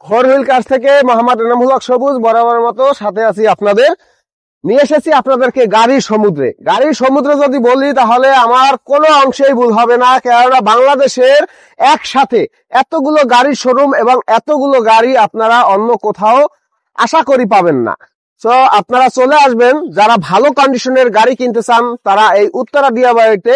Four wheel কার থেকে মোহাম্মদ এনামুল হক সবুজ বরাবরের মতো সাথে আছি আপনাদের। নিয়ে এসেছি আপনাদেরকে গাড়ির সমুদ্রে যদি বলি তাহলে আমার কোনো অংশেই ভুল হবে না, কেননা বাংলাদেশের একসাথে এতগুলো গাড়ির শোরুম এবং এতগুলো গাড়ি আপনারা অন্য কোথাও আশা করি পাবেন না। তো আপনারা চলে আসবেন, যারা ভালো কন্ডিশনের গাড়ি কিনতে চান তারা এই উত্তরা ডিআইওয়াইতে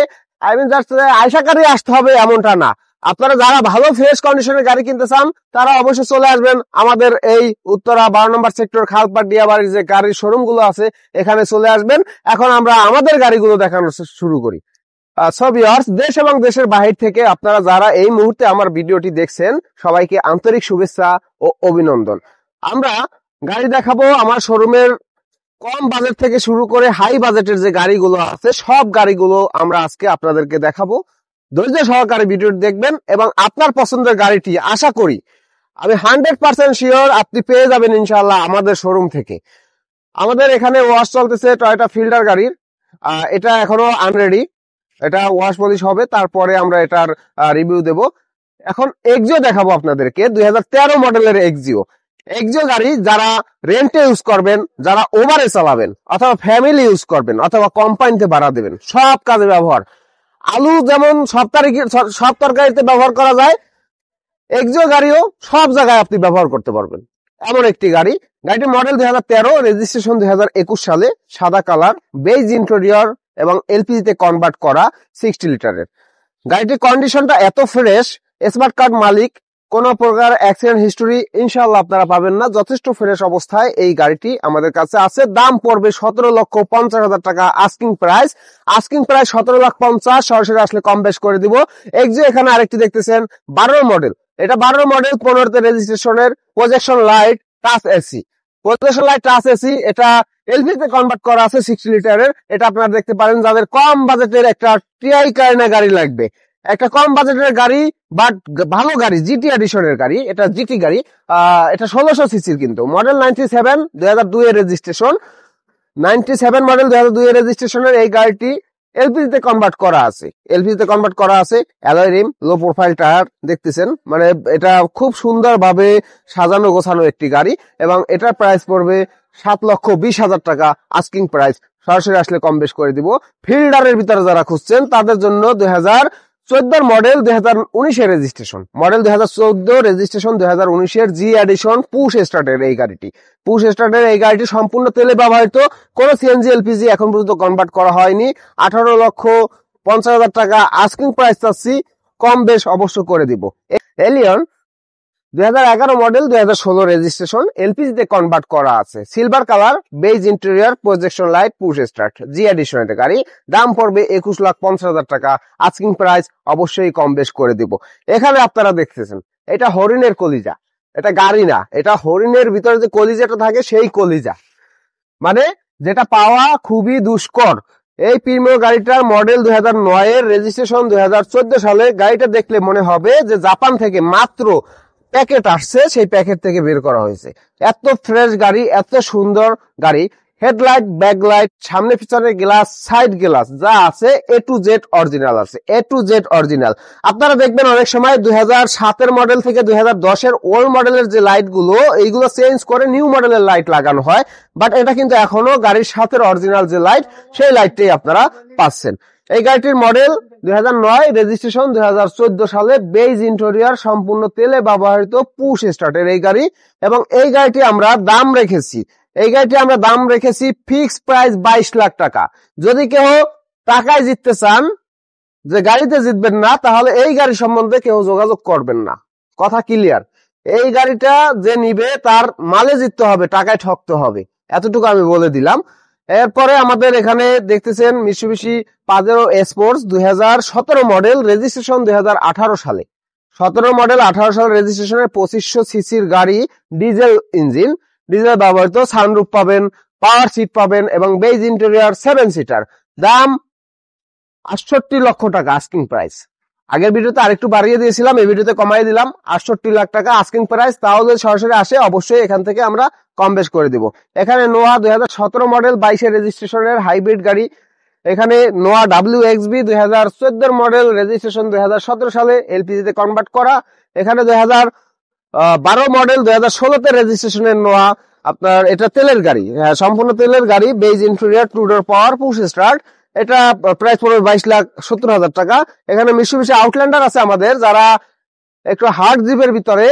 আয়সাকারী আসতে হবে এমনটা না। আপনারা যারা ভালো ফ্রেশ কন্ডিশনের গাড়ি কিনতে চান তারা অবশ্যই চলে আসবেন আমাদের এই উত্তরা 12 নম্বর সেক্টর খালপাট ডিআইওয়াইয়ের যে গাড়ির শোরুম গুলো আছে এখানে চলে আসবেন। এখন আমরা আমাদের গাড়িগুলো দেখানো শুরু করি। দেশ এবং দেশের বাহির থেকে আপনারা যারা এই মুহূর্তে আমার ভিডিওটি দেখছেন সবাইকে আন্তরিক শুভেচ্ছা ও অভিনন্দন। আমরা গাড়ি দেখাবো আমার শোরুমের কম বাজেট থেকে শুরু করে হাই বাজেটের যে গাড়িগুলো আছে সব গাড়িগুলো আমরা আজকে আপনাদেরকে দেখাবো। ধৈর্য সহকারে ভিডিওটি দেখবেন এবং আপনার পছন্দের গাড়িটি আশা করি আমি 100% শিওর আপনি পেয়ে যাবেন ইনশাআল্লাহ আমাদের শোরুম থেকে। আমাদের এখানে ওয়াশ চলতেছে টয়োটা ফিল্ডার গাড়ির, এটা এখনো আনরেডি, এটা ওয়াশ পলিশ হবে, তারপরে আমরা এটার রিভিউ দেব। এখন এক্সিও দেখাবো আপনাদেরকে, 2013 মডেলের এক্সিও গাড়ি যারা রেন্টে ইউজ করবেন, যারা ওভারে চালাবেন অথবা ফ্যামিলি ইউজ করবেন অথবা কোম্পানিতে ভাড়া দেবেন, সব কাজে ব্যবহার। আলু যেমন সব তরকারিতে ব্যবহার করা যায়, এক্সিও গাড়িও সব জায়গায় আপনি ব্যবহার করতে পারবেন এমন একটি গাড়ি। গাড়িটির মডেল 2013, রেজিস্ট্রেশন 2021 সালে, সাদা কালার, বেজ ইন্টেরিয়র এবং এলপিজিতে কনভার্ট করা 60 লিটারের। গাড়িটির কন্ডিশনটা এত ফ্রেশ, স্মার্ট কার্ড মালিক, কোন প্রকার অ্যাক্সিডেন্ট হিস্টোরি ইনশাআল্লাহ আপনারা পাবেন না। যথেষ্ট ফ্রেশ অবস্থায় এই গাড়িটি আমাদের কাছে আছে। দাম পড়বে 17,50,000 টাকা আস্কিং প্রাইস 17,50,000। সরাসরি আসলে কম বেশ করে দিব। এক্সিও এখানে আরেকটি দেখতেছেন 12 মডেল, এটা 12 মডেল 15তে রেজিস্ট্রেশনের, প্রজেকশন লাইট, টাচ এসি, এটা এলপিজিতে কনভার্ট করা আছে 60 লিটারের। এটা আপনারা দেখতে পারেন যাদের কম বাজেটের একটা টিআই কারেনা গাড়ি লাগবে, একটা কম বাজেটের গাড়ি বাট ভালো গাড়ি, জিটি এডিশনের গাড়ি, এটা জিটি গাড়ি, এটা 1600 সিসির, কিন্তু মডেল 97, 2002 এর রেজিস্ট্রেশন, 97 মডেল 2002 এর রেজিস্ট্রেশনের এই গাড়িটি এলপিজিতে কনভার্ট করা আছে। Alloy rim, low profile tyre দেখতেছেন, মানে এটা খুব সুন্দরভাবে সাজানো গোছানো একটি গাড়ি এবং এটার প্রাইস পড়বে 7,20,000 টাকা আস্কিং প্রাইস। সরাসরি আসলে কম বেশ করে দিব। ফিল্ডারের ভিতরে যারা খুঁজছেন তাদের জন্য 2014 মডেল 2019 এর রেজিস্ট্রেশন, 2019 এর জি এডিশন পুশ স্টার্টের এই গাড়িটি সম্পূর্ণ তেলে ব্যবহৃত, কোন সিএনজি এলপিজি এখন পর্যন্ত কনভার্ট করা হয়নি। 18,50,000 টাকা আস্কিং প্রাইস চাচ্ছি, কম বেশ অবশ্য করে দিব। এলিয়ন 2011 মডেল 2016 রেজিস্ট্রেশন, এলপিজিতে কনভার্ট করা আছে, silver colour, beige interior, projection light, push start, G এডিশনের গাড়ি। দাম পড়বে 21,50,000 টাকা আস্কিং প্রাইস, অবশ্যই কম বেশ করে দিব। এখানে আপনারা দেখতেছেন এটা হরিণের কলিজা, এটা গাড়ি না, এটা হরিণের ভিতরে যে কলিজাটা থাকে সেই কলিজা, মানে যেটা পাওয়া খুবই দুষ্কর। এই প্রিমিয়ার গাড়িটার মডেল 2009 এর, রেজিস্ট্রেশন 2014 সালে। গাড়িটা দেখলে মনে হবে যে জাপান থেকে মাত্র প্যাকেট আসছে, সেই প্যাকেট থেকে বের করা হয়েছে। এত ফ্রেশ গাড়ি, এত সুন্দর গাড়ি। হেডলাইট, ব্যাকলাইট, সামনে পিছনে গ্লাস, সাইড গ্লাস যা আছে এ টু জেড অরিজিনাল। আপনারা দেখবেন অনেক সময় 2007 এর মডেল থেকে 2010 এর ওল্ড মডেলের যে লাইট গুলো এইগুলো চেঞ্জ করে নিউ মডেলের লাইট লাগানো হয়, বাট এটা কিন্তু এখনো গাড়ির সাথে অরিজিনাল যে লাইট সেই লাইটটাই আপনারা পাচ্ছেন। এই গাড়িটির মডেল 2009, রেজিস্ট্রেশন 2014 সালে, বেজ ইন্টেরিয়র, সম্পূর্ণ তেলে ব্যবহৃত পুশ স্টার্টের এই গাড়ি। এবং এই গাড়িটি আমরা দাম রেখেছি ফিক্সড প্রাইস 22 লাখ টাকা। যদি কেউ টাকায় জিততে চান, যে গাড়িতে জিতবেন না, তাহলে এই গাড়ি সম্বন্ধে কেউ যোগাযোগ করবেন না, কথা ক্লিয়ার। এই গাড়িটা যে নিবে তার মালে জিততে হবে, টাকায় ঠকতে হবে, এতটুকু আমি বলে দিলাম। এরপরে আমাদের এখানে দেখতেছেন Mitsubishi Pajero sports 2017 model, registration 2018 সালে, 17 মডেল 18 সাল রেজিস্ট্রেশনের, 2500 সিসির গাড়ি, ডিজেল ইঞ্জিন, ডিজেল ব্যবহৃত, সানরুফ পাবেন, পাওয়ার সিট পাবেন এবং বেজ ইন্টেরিয়র, 7 সিটার। দাম 68 লক্ষ টাকা আস্কিং প্রাইস। আগের ভিডিওতে আরেকটু বাড়িয়ে দিয়েছিলাম, এই ভিডিওতে কমাই দিলাম, 68 লাখ টাকা আস্কিং প্রাইস। তাও যদি সরাসরি আসে অবশ্যই এখান থেকে আমরা কম বেশ করে দিব। এখানে নোয়া 2017 মডেল 22 রেজিস্ট্রেশনের হাইব্রিড গাড়ি। এখানে নোয়া WXB 2014 মডেল, রেজিস্ট্রেশন 2017 সালে, এলপিজিতে কনভার্ট করা। এখানে 12 মডেল 2016 রেজিস্ট্রেশনের নেওয়া আপনার এটা তেলের গাড়ি, সম্পূর্ণ তেলের গাড়ি, বেজ ইন্টেরিয়র, 2 ডোর পাওয়ার, পুশ স্টার্ট। এটা প্রাইস পড়বে 22,70,000 টাকা। এখানে মিশুবিশি আউটল্যান্ডার আছে আমাদের, যারা একটু হার্ড জিপের ভিতরে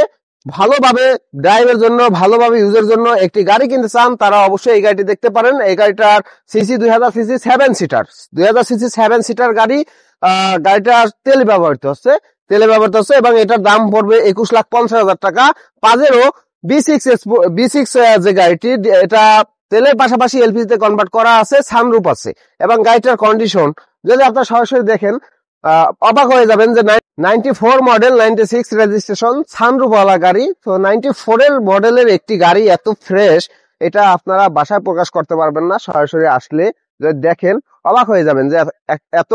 ভালোভাবে ড্রাইভের জন্য, ভালোভাবে ইউজের জন্য একটি গাড়ি কিনতে চান, তারা অবশ্যই এই গাড়িটি দেখতে পারেন। এই গাড়িটার CC 2000 CC 7 seater, 2000 CC 7 seater গাড়ি। গাড়িটা তেলে ব্যবহৃত হচ্ছে এবং এটার দাম পড়বে 21,50,000 টাকা। পাজেরো B6 যে গাড়িটি, এটা তেলের পাশাপাশি এলপিজি তে কনভার্ট করা আছে, সানরুফ আছে এবং গাড়িটার কন্ডিশন যদি আপনারা সরাসরি দেখেন অবাক হয়ে যাবেন যে 94 মডেল, 96 রেজিস্ট্রেশন, সানরুফওয়ালা গাড়ি। তো 94 এর মডেলের একটি গাড়ি এত ফ্রেশ, এটা আপনারা বাসায় প্রকাশ করতে পারবেন না। সরাসরি আসলে যদি দেখেন অবাক হয়ে যাবেন যে এত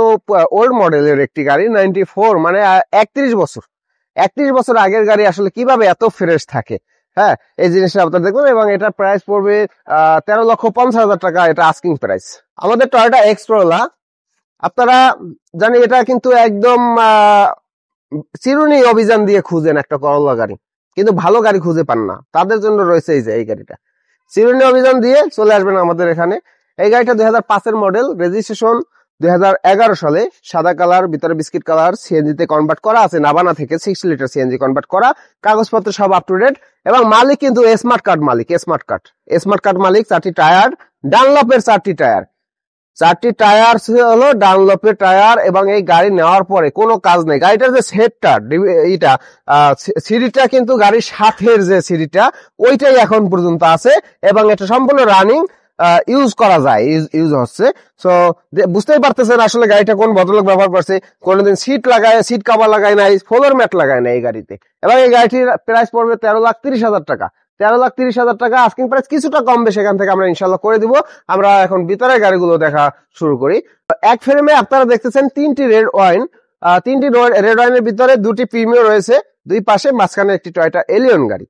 ওল্ড মডেলের একটি গাড়ি, 94 মানে 31 বছর আগের গাড়ি আসলে কিভাবে এত ফ্রেশ থাকে। হ্যাঁ, এই জিনিসটা আপনারা দেখবেন এবং এটা প্রাইস পড়বে 13,50,000 টাকা, এটা আস্কিং প্রাইস। আমাদের টয়োটা এক্সপ্লোরার, আপনারা জানি এটা কিন্তু একদম চিরুনি অভিযান দিয়ে খুঁজেন একটা করলা গাড়ি, কিন্তু ভালো গাড়ি খুঁজে পান না, তাদের জন্য রয়েছে এই গাড়িটা। চিরুনি অভিযান দিয়ে চলে আসবেন আমাদের এখানে। এই গাড়িটা 2005 এর মডেল, রেজিস্ট্রেশন 2011 সালে, সাদা কালার, ভিতরে বিস্কিট কালার, সিএনজি তে কনভার্ট করা আছে, নাভানা থেকে 6 লিটার সিএনজি কনভার্ট করা, কাগজপত্র সব আপ টু ডেট এবং মালিক কিন্তু স্মার্ট কার্ড মালিক, স্মার্ট কার্ড মালিক। 4টি টায়ার ডানলপের, 4টি টায়ার হলো ডানলপের টায়ার এবং এই গাড়ি নেওয়ার পরে কোনো কাজ নেই। গাড়িটার যে সেটটা, এটা সিঁড়িটা কিন্তু গাড়ির সাথের যে সিঁড়িটা, ওইটাই এখন পর্যন্ত আছে এবং এটা সম্পূর্ণ রানিং, ইউজ করা যায়, ইউজ হচ্ছে। সো বুঝতেই পারতেছেন আসলে গাড়িটা কোন ভদ্রলোক ব্যবহার করছে। কোনোদিন সিট কভার লাগায় নাই, ফ্লোর ম্যাট লাগায় নাই এই গাড়িতে। এবং এই গাড়িটির প্রাইস পড়বে 13,30,000 টাকা। 13,30,000 টাকা আস্কিং প্রাইস, কিছুটা কম বেশি এখান থেকে আমরা ইনশাল্লাহ করে দিব। আমরা এখন ভিতরের গাড়িগুলো দেখা শুরু করি। এক ফ্রেমে আপনারা দেখতেছেন 3টি রেড ওয়াইন, 3টি রেড ওয়াইনের ভিতরে 2টি প্রিমিও রয়েছে, দুই পাশে, মাঝখানে একটি টয়োটা এলিয়ন গাড়ি।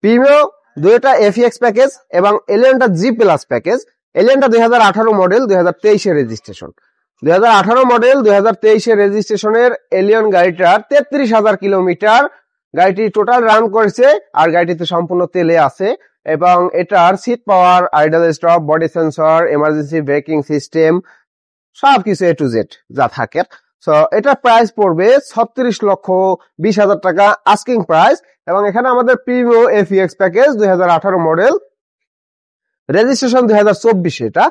প্রিমিও দুইটা এফএক্স প্যাকেজ এবং এলিয়নটা জি প্লাস প্যাকেজ। এলিয়নটা 2018 মডেল, 2023 এর রেজিস্ট্রেশন। 2018 মডেল, 2023 এর রেজিস্ট্রেশনের এলিয়ন গাড়িটার 33,000 কিলোমিটার গাড়িটি টোটাল রান করেছে আর গাড়িটিতে সম্পূর্ণ তেলে আছে এবং এটার seat power, idle stop, body sensor, emergency braking system সবকিছু এ টু জেড যা থাকে। সো এটার প্রাইস পড়বে 36,20,000 টাকা আস্কিং প্রাইস। এবং এখানে আমাদের Premio FX package 2018 model, registration 2024, এটা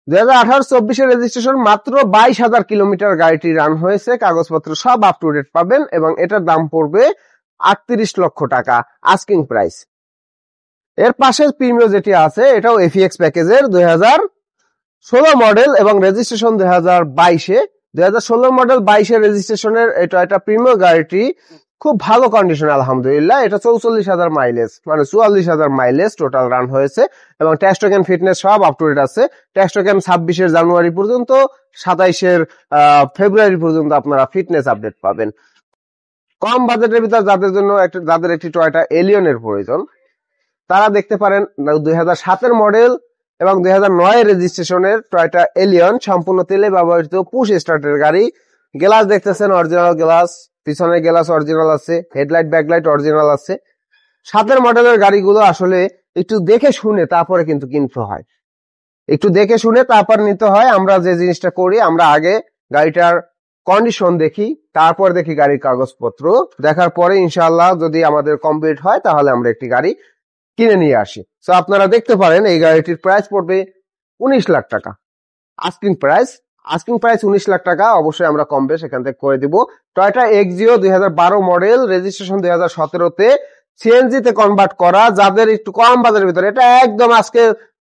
2018-24 এর রেজিস্ট্রেশন, মাত্র 22,000 কিলোমিটার গাড়িটি রান হয়েছে, কাগজপত্র সব আপ টু ডেট পাবেন এবং এটার দাম পড়বে 38 লক্ষ টাকা আস্কিং প্রাইস। এর পাশে প্রিমিও যেটি আছে এটাও এফএক্স প্যাকেজের, 2016 মডেল এবং রেজিস্ট্রেশন 2022-এ। 2016 মডেল 22 এর রেজিস্ট্রেশনের এটা প্রিমিও গাড়িটি খুব ভালো কন্ডিশন আলহামদুলিল্লাহ। এটা 44,000 মাইলেজ, মানে 44,000 মাইলেজ টোটাল রান হয়েছে এবং ট্যাক্স টোকেন ফিটনেস সব আপ টু ডেট আছে। ট্যাক্স টোকেন 26 জানুয়ারি পর্যন্ত, 27 ফেব্রুয়ারি পর্যন্ত আপনারা ফিটনেস আপডেট পাবেন। কম বাজেটের ভিতর যাদের একটি টয়োটা এলিয়নের প্রয়োজন, তারা দেখতে পারেন 2007 মডেল এবং 2009 রেজিস্ট্রেশনের টয়োটা এলিয়ন, সম্পূর্ণ তেলে ব্যবহৃত পুশ স্টার্টের গাড়ি। গ্লাস দেখতেছেন অরিজিনাল গ্লাস, পিছনের গ্লাস অরিজিনাল আছে, হেডলাইট ব্যাকলাইট অরিজিনাল আছে। 7 মডেলের গাড়িগুলো আসলে একটু দেখে শুনে তারপরে কিন্তু কিনতে হয়, একটু দেখে শুনে তারপর নিতে হয়। আমরা যে জিনিসটা করি, আমরা আগে গাড়িটার কন্ডিশন দেখি, তারপর দেখি গাড়ির কাগজপত্র, দেখার পরে ইনশাআল্লাহ যদি আমাদের কমপ্লিট হয় তাহলে আমরা একটি গাড়ি কিনে নিয়ে আসি। তো আপনারা দেখতে পারেন এই গাড়িটির প্রাইস পড়বে 19 লাখ টাকা আস্কিং প্রাইস। 19 লাখ টাকা, অবশ্যই আমরা কম বেশ এখান থেকে করে দিব। টয়োটা এক্সিও 2012 মডেল, রেজিস্ট্রেশন 2017-তে, সিএনজি তে কনভার্ট করা। যাদের একটু কম বাজারের ভিতরে, এটা একদম আজকে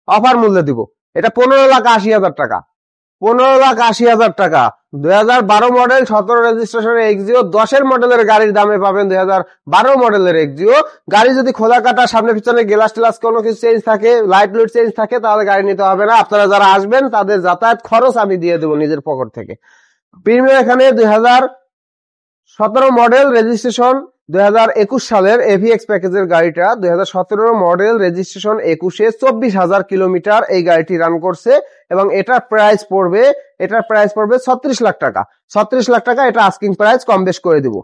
অফার মূল্যে দিব, এটা 15,80,000 টাকা। 15,80,000 টাকা। 2012 মডেল, 17 রেজিস্ট্রেশনের এক্সিও, 10 মডেলের গাড়ির দামে পাবেন 2012 মডেলের এক্সিও। গাড়ি যদি খোলা কাটা, সামনে পিছনে গ্লাস টেলাস কোনো কিছু চেঞ্জ থাকে, লাইট লুইট চেঞ্জ থাকে, তাহলে গাড়ি নিতে হবে না। আপনারা যারা আসবেন তাদের যাতায়াত খরচ আমি দিয়ে দেবো নিজের পকেট থেকে। প্রিমিয়াম এখানে 2017 মডেল, রেজিস্ট্রেশন 2021 সালের এভিএক্স প্যাকেজের গাড়িটা, 2017 মডেল, রেজিস্ট্রেশন 21-এ, 24,000 কিলোমিটার এই গাড়িটি রান করছে এবং এটার প্রাইস পড়বে 36 লাখ টাকা। 36 লাখ টাকা, এটা আস্কিং প্রাইস, কম বেশ করে দিব।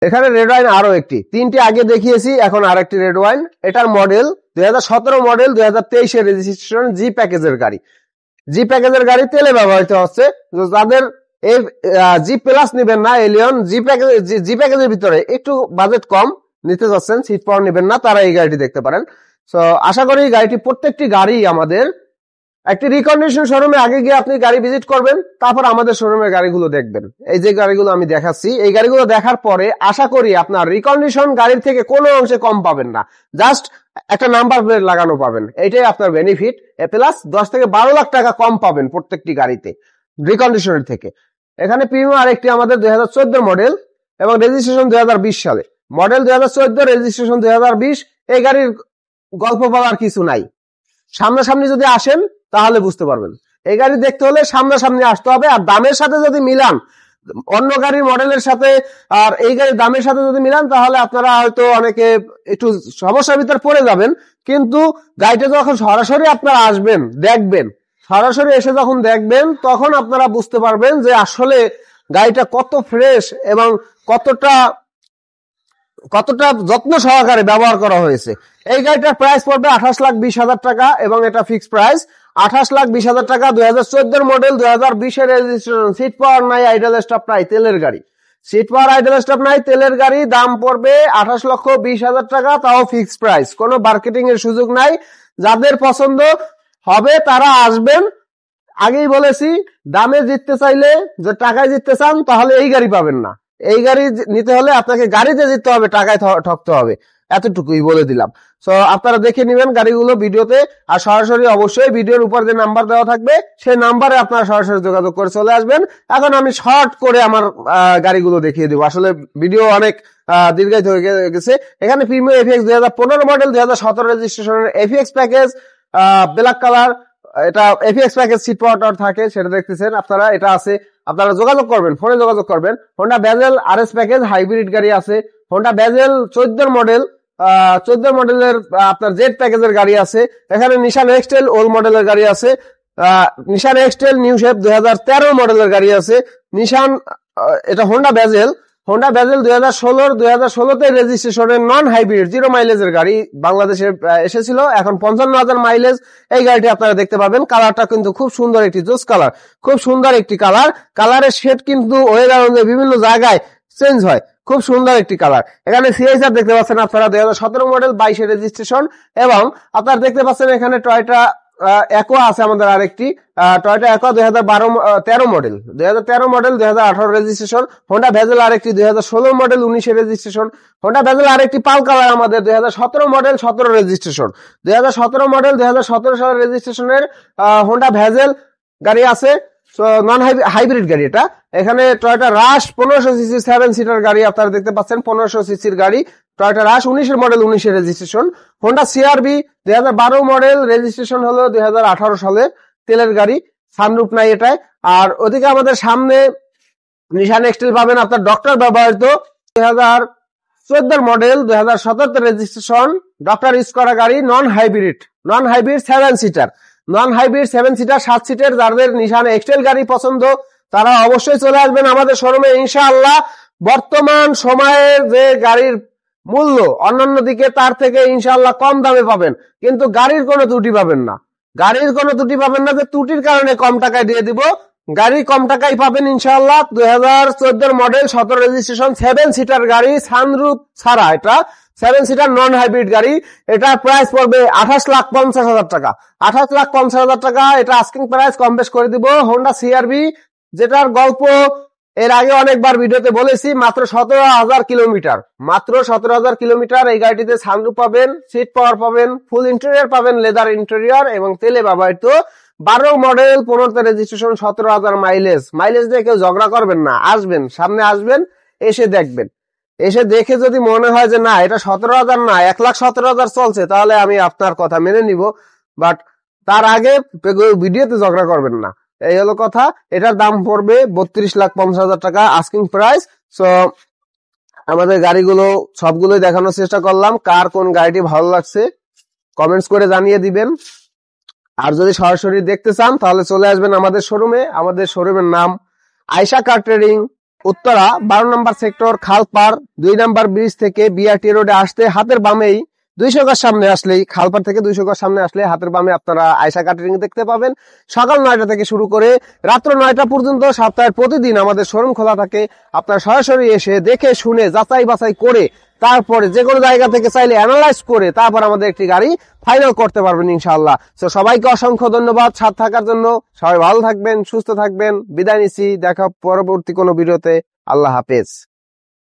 এখানে রেড ওয়াইন আরো একটি, তিনটি আগে দেখিয়েছি, এখন আর একটি রেড ওয়াইন। এটার মডেল 2017 মডেল, 2023 এর রেজিস্ট্রেশন, জি প্যাকেজের গাড়ি। জি প্যাকেজের গাড়ি তেলে ব্যবহৃত হচ্ছে। যাদের এই জি প্লাস নিবেন না, এলিয়ন জি প্যাকেজের ভিতরে একটু বাজেট কম নিতে যাচ্ছেন, সিট পাওয়ার নিবেন না, তারা এই গাড়িটি দেখতে পারেন। তো আশা করি গাড়িটি, প্রত্যেকটি গাড়ি আমাদের একটি রিকন্ডিশন শোরুমে আগে গিয়ে আপনি গাড়ি ভিজিট করবেন, তারপর আমাদের শোরুমের গাড়িগুলো দেখবেন। এই যে গাড়িগুলো আমি দেখাচ্ছি, এই গাড়িগুলো দেখার পরে আশা করি আপনার রিকন্ডিশন গাড়ির থেকে কোনো অংশে কম পাবেন না, জাস্ট একটা নাম্বার প্লেট লাগানো পাবেন, এইটাই আপনার বেনিফিট। প্লাস 10 থেকে 12 লাখ টাকা কম পাবেন প্রত্যেকটি গাড়িতে রিকন্ডিশনের থেকে। এখানে প্রিমিয়াম আরেকটি আমাদের 2014 মডেল এবং রেজিস্ট্রেশন 2020 সালে, মডেল 2014, রেজিস্ট্রেশন 2020। এই গাড়ির গল্প বলার কিছু নাই, সামনাসামনি যদি আসেন তাহলে বুঝতে পারবেন। এই গাড়ি দেখতে হলে সামনাসামনি আসতে হবে, আর দামের সাথে যদি মিলান অন্য গাড়ির মডেলের সাথে আর এই গাড়ির দামের সাথে যদি মিলান, তাহলে আপনারা হয়তো অনেকে একটু সমস্যার ভিতর পড়ে যাবেন। কিন্তু গাড়িটা যখন সরাসরি আপনারা আসবেন, দেখবেন, সরাসরি এসে যখন দেখবেন, তখন আপনারা বুঝতে পারবেন যে আসলে গাড়িটা কত ফ্রেশ এবং কতটা যত্ন সহকারে ব্যবহার করা হয়েছে। এই গাড়িটার প্রাইস পড়বে 28,20,000 টাকা এবং এটা ফিক্সড প্রাইস 28,20,000 টাকা। 2014 মডেল, 2020 এর রেজিস্ট্রেশন, সিট পাওয়ার নাই, আইডল স্টপ নাই, তেলের গাড়ি। সিট পাওয়ার, আইডল স্টপ নাই, তেলের গাড়ি, দাম পড়বে 28,20,000 টাকা, তাও ফিক্সড প্রাইস, কোনো মার্কেটিং এর সুযোগ নাই। যাদের পছন্দ হবে তারা আসবেন। আগেই বলেছি, দামে জিততে চাইলে, যে টাকায় জিততে চান, তাহলে এই গাড়ি পাবেন না। এই গাড়ি নিতে হলে আপনাকে গাড়িতে জিততে হবে, টাকায় ঠকতে হবে, এতটুকুই বলে দিলাম। তো আপনারা দেখে নেবেন গাড়িগুলো ভিডিওতে, আর সরাসরি অবশ্যই ভিডিওর উপর যে নাম্বার দেওয়া থাকবে সেই নাম্বারে আপনারা সরাসরি যোগাযোগ করে চলে আসবেন। এখন আমি শর্ট করে আমার গাড়িগুলো দেখিয়ে দেবো, আসলে ভিডিও অনেক দীর্ঘায়িত হয়ে গেছে। এখানে প্রিমিয়াম এফিএক্স 2015 মডেল, 2017 রেজিস্ট্রেশনের এফিএক্স প্যাকেজ, ব্ল্যাক কালার। এটা এফিএক্স প্যাকেজ, সিট পাওয়ার থাকে, সেটা দেখতেছেন আপনারা, এটা আছে, আপনারা যোগাযোগ করবেন, ফোনে যোগাযোগ করবেন। হোন্ডা বেজেল আরএস প্যাকেজ, হাইব্রিড গাড়ি আছে। হোন্ডা বেজেল 14 মডেল, 14 মডেলের আপনার জেড প্যাকেজের গাড়ি আছে। এখানে নিশান এক্সটেল ওল্ড মডেলের গাড়ি আছে। নিশান এক্সটেল নিউ শেপ 2013 মডেলের গাড়ি আছে। নিশান, এটা হোন্ডা বেজেল 2016 রেজিস্ট্রেশনের নন হাইব্রিড 0 মাইলেজের গাড়ি বাংলাদেশে এসেছিল, এখন 55,000 মাইলেজ। এই গাড়িটি আপনারা দেখতে পাবেন। কালারটা কিন্তু খুব সুন্দর একটি জোস কালার, খুব সুন্দর একটি কালার। কালারের শেড কিন্তু ওয়েদার অনুযায়ী বিভিন্ন জায়গায় চেঞ্জ হয়, খুব সুন্দর একটি কালার। এখানে সিএসআর দেখতে পাচ্ছেন আপনারা, 2017 মডেল, 22 রেজিস্ট্রেশন। এবং আপনারা দেখতে পাচ্ছেন এখানে টয়োটা একোয়া আছে আমাদের আরেকটি, Toyota aqua 2013 model, 2018 registration. Honda bezel আরেকটি 2016 মডেল, 19 রেজিস্ট্রেশন। হোন্ডা ভেজেল আরেকটি পাল কালার আমাদের 2017 মডেল, 17 রেজিস্ট্রেশন। 2017 মডেল, 2017 সালের রেজিস্ট্রেশনের হোন্ডা ভেজেল গাড়ি আছে, নন হাইব্রিড গাড়ি এটা। এখানে টয়োটা রাশ 1500 সিসি 7 সিটার গাড়ি আপনারা দেখতে পাচ্ছেন, 1500 সিসির গাড়ি, Toyota Rush 19 model, 19 registration. Honda CRV 2012 model, registration হলো 2018 সালের, তেলের গাড়ি, সানরুফ নাই এটায়। আর ওদিকে আমাদের সামনে নিশান এক্সটেল পাবেন আপনার ডক্টর ব্যবহৃত, 2014 মডেল, 2017 রেজিস্ট্রেশন, ডক্টর ইউজ করা গাড়ি, non hybrid 7 seater, non hybrid 7 seater, 7 সিটের। যাদের নিশান এক্সটেল গাড়ি পছন্দ তারা অবশ্যই চলে আসবেন আমাদের শোরুমে ইনশাআল্লাহ। বর্তমান সময়ের যে গাড়ির মূল্য অন্যান্য দিকে তার থেকে ইনশাআল্লাহ কম দামে পাবেন, কিন্তু গাড়ির কোনো ত্রুটি পাবেন না, গাড়ির কোনো ত্রুটি পাবেন না যে ত্রুটির কারণে কম টাকায় দিয়ে দিব। গাড়ি কম টাকায় পাবেন ইনশাআল্লাহ। 2014 মডেল, 17 রেজিস্ট্রেশন, 7 সিটার গাড়ি, সানরুফ ছাড়া, এটা 7 সিটার নন হাইব্রিড গাড়ি। এটার প্রাইস পড়বে 28,50,000 টাকা, 28,50,000 টাকা। এটা আস্কিং প্রাইস, কম বেশ করে দিব। হোন্ডা সিআরবি, যেটার গল্প এর আগে অনেকবার ভিডিওতে বলেছি, মাত্র 17,000 কিলোমিটার, মাত্র 17,000 কিলোমিটার। এই গাড়িটিতে সানরুফ পাবেন, সিট পাওয়ার পাবেন, ফুল ইন্টেরিয়র পাবেন, লেদার ইন্টেরিয়র এবং তেলে ব্যবহৃত। 12 মডেল, 15 রেজিস্ট্রেশন, 17,000 মাইলেজ। মাইলেজ দিয়ে কেউ ঝগড়া করবেন না, আসবেন, সামনে আসবেন, এসে দেখবেন। এসে দেখে যদি মনে হয় যে না এটা 17,000 না 1,17,000 চলছে, তাহলে আমি আপনার কথা মেনে নিব। বাট তার আগে ভিডিওতে ঝগড়া করবেন না, এই হলো কথা। এটার দাম পড়বে 32,50,000 টাকা আস্কিং প্রাইস। সো আমাদের গাড়িগুলো সবগুলোই দেখানোর চেষ্টা করলাম। কার কোন গাড়িটি ভালো লাগছে কমেন্টস করে জানিয়ে দিবেন। আর যদি সরাসরি দেখতে চান তাহলে চলে আসবেন আমাদের শোরুমে। আমাদের শোরুমের নাম আয়েশা কার ট্রেডিং, উত্তরা 12 নম্বর সেক্টর খালপার 2 নম্বর ব্রিজ থেকে বিআরটি রোডে আসতে হাতের বামেই 200 গজ সামনে আসলেই, খালপার থেকে 200 গজ সামনে আসলে হাতের বামে আপনারা আয়শা কাটারিং দেখতে পাবেন। সকাল 9টা থেকে শুরু করে রাত্র 9টা পর্যন্ত সপ্তাহের প্রতিদিন আমাদের শোরুম খোলা থাকে। আপনারা সরাসরি এসে দেখে শুনে যাচাই বাছাই করে তারপরে যে কোনো জায়গা থেকে চাইলে অ্যানালাইজ করে তারপর আমাদের একটি গাড়ি ফাইনাল করতে পারবেন ইনশাআল্লাহ। তো সবাইকে অসংখ্য ধন্যবাদ সাথে থাকার জন্য। সবাই ভালো থাকবেন, সুস্থ থাকবেন। বিদায় নিচ্ছি, দেখা পরবর্তী কোনো ভিডিওতে। আল্লাহ হাফেজ।